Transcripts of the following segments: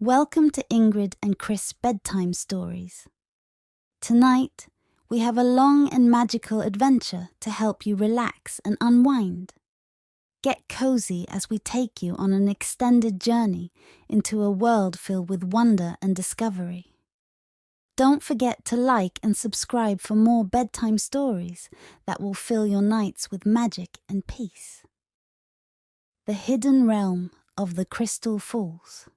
Welcome to Ingrid and Chris' bedtime stories. Tonight, we have a long and magical adventure to help you relax and unwind. Get cozy as we take you on an extended journey into a world filled with wonder and discovery. Don't forget to like and subscribe for more bedtime stories that will fill your nights with magic and peace. The Hidden Realm of the Crystal Falls.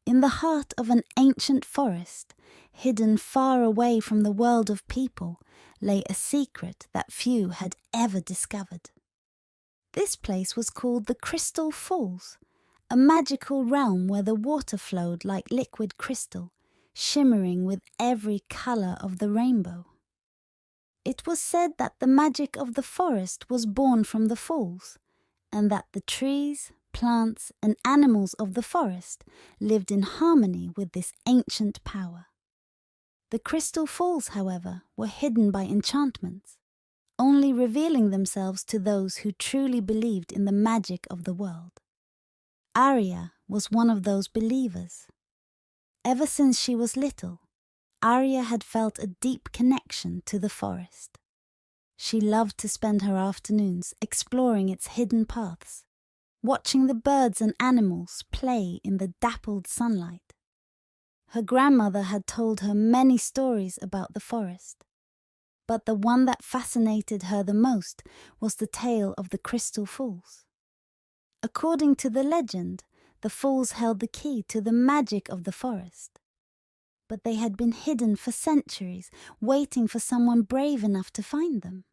In the heart of an ancient forest, hidden far away from the world of people, lay a secret that few had ever discovered. This place was called the Crystal Falls, a magical realm where the water flowed like liquid crystal, shimmering with every color of the rainbow. It was said that the magic of the forest was born from the falls, and that the trees, plants, and animals of the forest lived in harmony with this ancient power. The Crystal Falls, however, were hidden by enchantments, only revealing themselves to those who truly believed in the magic of the world. Aria was one of those believers. Ever since she was little, Aria had felt a deep connection to the forest. She loved to spend her afternoons exploring its hidden paths, watching the birds and animals play in the dappled sunlight. Her grandmother had told her many stories about the forest, but the one that fascinated her the most was the tale of the Crystal Falls. According to the legend, the falls held the key to the magic of the forest, but they had been hidden for centuries, waiting for someone brave enough to find them.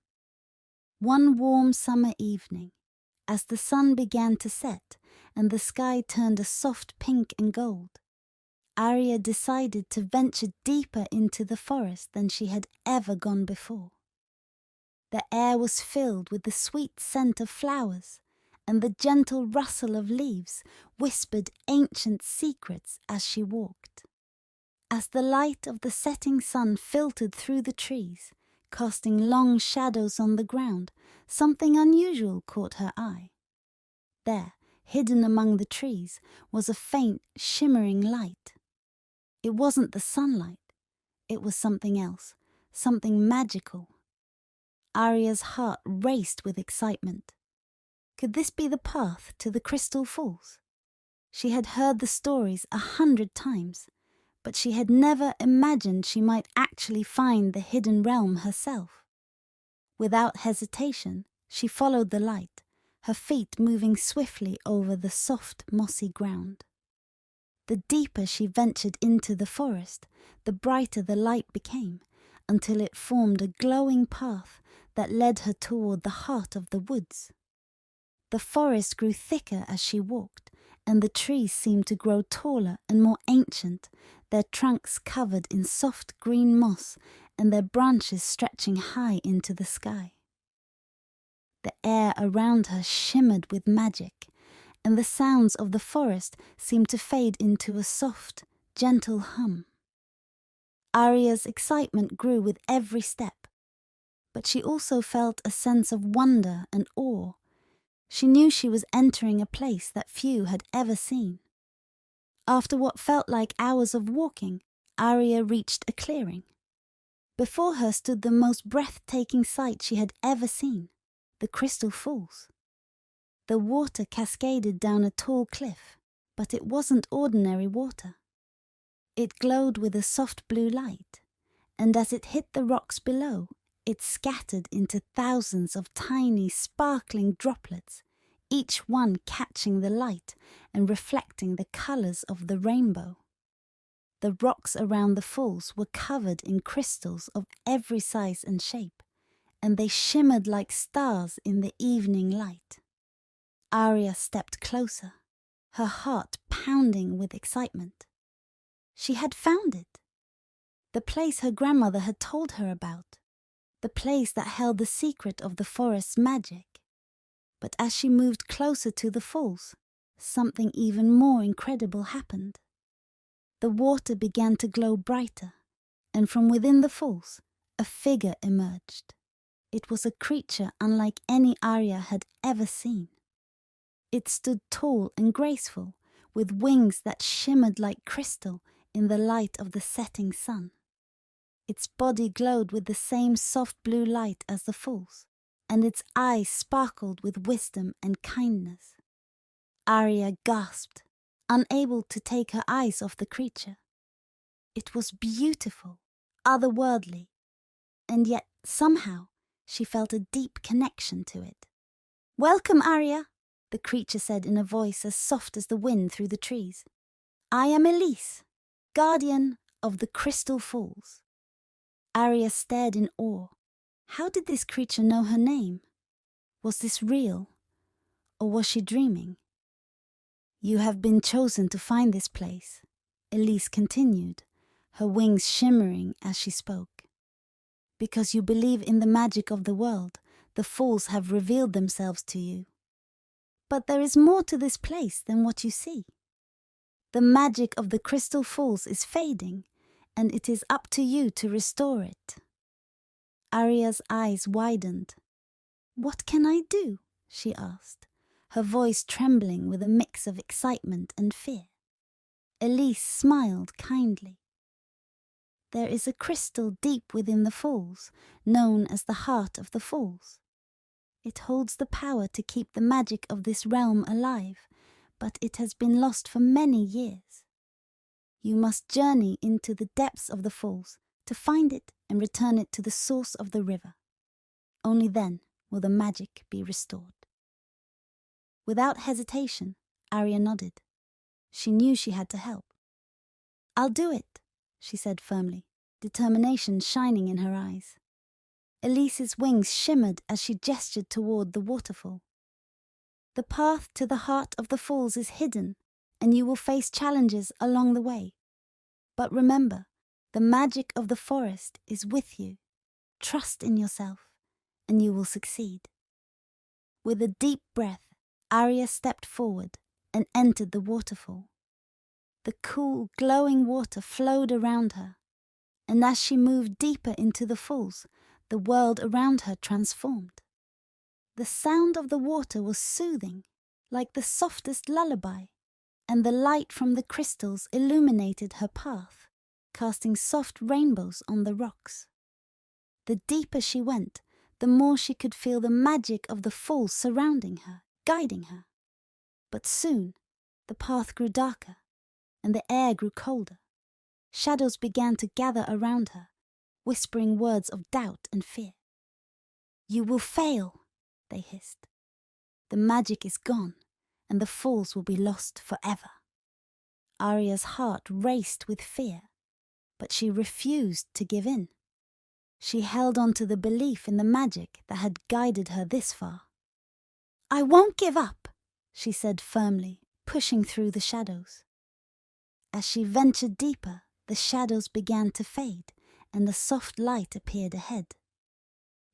One warm summer evening, as the sun began to set and the sky turned a soft pink and gold, Aria decided to venture deeper into the forest than she had ever gone before. The air was filled with the sweet scent of flowers, and the gentle rustle of leaves whispered ancient secrets as she walked. As the light of the setting sun filtered through the trees, casting long shadows on the ground, something unusual caught her eye. There, hidden among the trees, was a faint, shimmering light. It wasn't the sunlight. It was something else, something magical. Aria's heart raced with excitement. Could this be the path to the Crystal Falls? She had heard the stories 100 times, but she had never imagined she might actually find the hidden realm herself. Without hesitation, she followed the light, her feet moving swiftly over the soft, mossy ground. The deeper she ventured into the forest, the brighter the light became, until it formed a glowing path that led her toward the heart of the woods. The forest grew thicker as she walked, and the trees seemed to grow taller and more ancient, their trunks covered in soft green moss and their branches stretching high into the sky. The air around her shimmered with magic, and the sounds of the forest seemed to fade into a soft, gentle hum. Aria's excitement grew with every step, but she also felt a sense of wonder and awe. She knew she was entering a place that few had ever seen. After what felt like hours of walking, Aria reached a clearing. Before her stood the most breathtaking sight she had ever seen, the Crystal Falls. The water cascaded down a tall cliff, but it wasn't ordinary water. It glowed with a soft blue light, and as it hit the rocks below, it scattered into thousands of tiny, sparkling droplets, each one catching the light and reflecting the colors of the rainbow. The rocks around the falls were covered in crystals of every size and shape, and they shimmered like stars in the evening light. Aria stepped closer, her heart pounding with excitement. She had found it. The place her grandmother had told her about. The place that held the secret of the forest's magic. But as she moved closer to the falls, something even more incredible happened. The water began to glow brighter, and from within the falls, a figure emerged. It was a creature unlike any Aria had ever seen. It stood tall and graceful, with wings that shimmered like crystal in the light of the setting sun. Its body glowed with the same soft blue light as the fool's, and its eyes sparkled with wisdom and kindness. Aria gasped, unable to take her eyes off the creature. It was beautiful, otherworldly, and yet somehow she felt a deep connection to it. "Welcome, Aria," the creature said in a voice as soft as the wind through the trees. "I am Elise, guardian of the Crystal Falls." Aria stared in awe. How did this creature know her name? Was this real, or was she dreaming? "You have been chosen to find this place," Elise continued, her wings shimmering as she spoke. "Because you believe in the magic of the world, the Falls have revealed themselves to you. But there is more to this place than what you see. The magic of the Crystal Falls is fading, and it is up to you to restore it." Aria's eyes widened. "What can I do?" she asked, her voice trembling with a mix of excitement and fear. Elise smiled kindly. "There is a crystal deep within the falls, known as the Heart of the Falls. It holds the power to keep the magic of this realm alive, but it has been lost for many years. You must journey into the depths of the falls to find it and return it to the source of the river. Only then will the magic be restored." Without hesitation, Aria nodded. She knew she had to help. "I'll do it," she said firmly, determination shining in her eyes. Elise's wings shimmered as she gestured toward the waterfall. "The path to the heart of the falls is hidden, and you will face challenges along the way. But remember, the magic of the forest is with you. Trust in yourself, and you will succeed." With a deep breath, Aria stepped forward and entered the waterfall. The cool, glowing water flowed around her, and as she moved deeper into the falls, the world around her transformed. The sound of the water was soothing, like the softest lullaby, and the light from the crystals illuminated her path, casting soft rainbows on the rocks. The deeper she went, the more she could feel the magic of the falls surrounding her, guiding her. But soon, the path grew darker, and the air grew colder. Shadows began to gather around her, whispering words of doubt and fear. "You will fail," they hissed. "The magic is gone, and the falls will be lost forever." Aria's heart raced with fear, but she refused to give in. She held on to the belief in the magic that had guided her this far. "I won't give up," she said firmly, pushing through the shadows. As she ventured deeper, the shadows began to fade, and a soft light appeared ahead.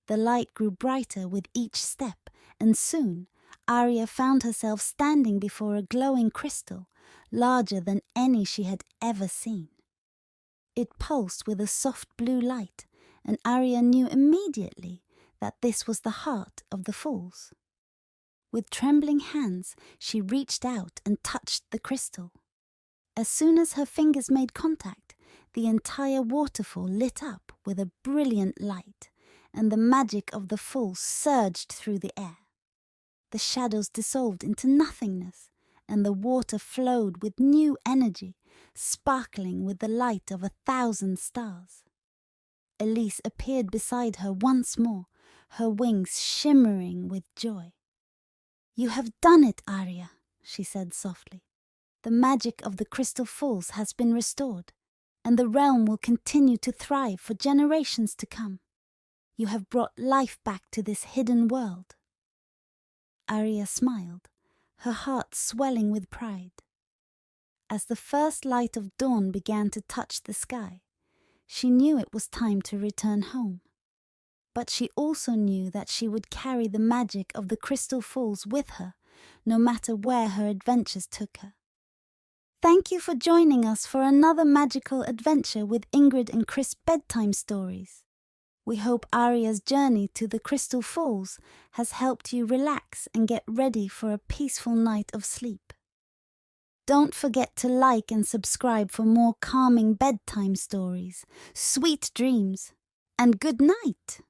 The light grew brighter with each step, and soon Aria found herself standing before a glowing crystal, larger than any she had ever seen. It pulsed with a soft blue light, and Aria knew immediately that this was the heart of the falls. With trembling hands, she reached out and touched the crystal. As soon as her fingers made contact, the entire waterfall lit up with a brilliant light, and the magic of the falls surged through the air. The shadows dissolved into nothingness, and the water flowed with new energy, sparkling with the light of 1,000 stars. Elise appeared beside her once more, her wings shimmering with joy. "You have done it, Aria," she said softly. "The magic of the Crystal Falls has been restored, and the realm will continue to thrive for generations to come. You have brought life back to this hidden world." Aria smiled, her heart swelling with pride. As the first light of dawn began to touch the sky, she knew it was time to return home. But she also knew that she would carry the magic of the Crystal Falls with her, no matter where her adventures took her. Thank you for joining us for another magical adventure with Ingrid and Chris Bedtime Stories. We hope Aria's journey to the Crystal Falls has helped you relax and get ready for a peaceful night of sleep. Don't forget to like and subscribe for more calming bedtime stories. Sweet dreams and good night.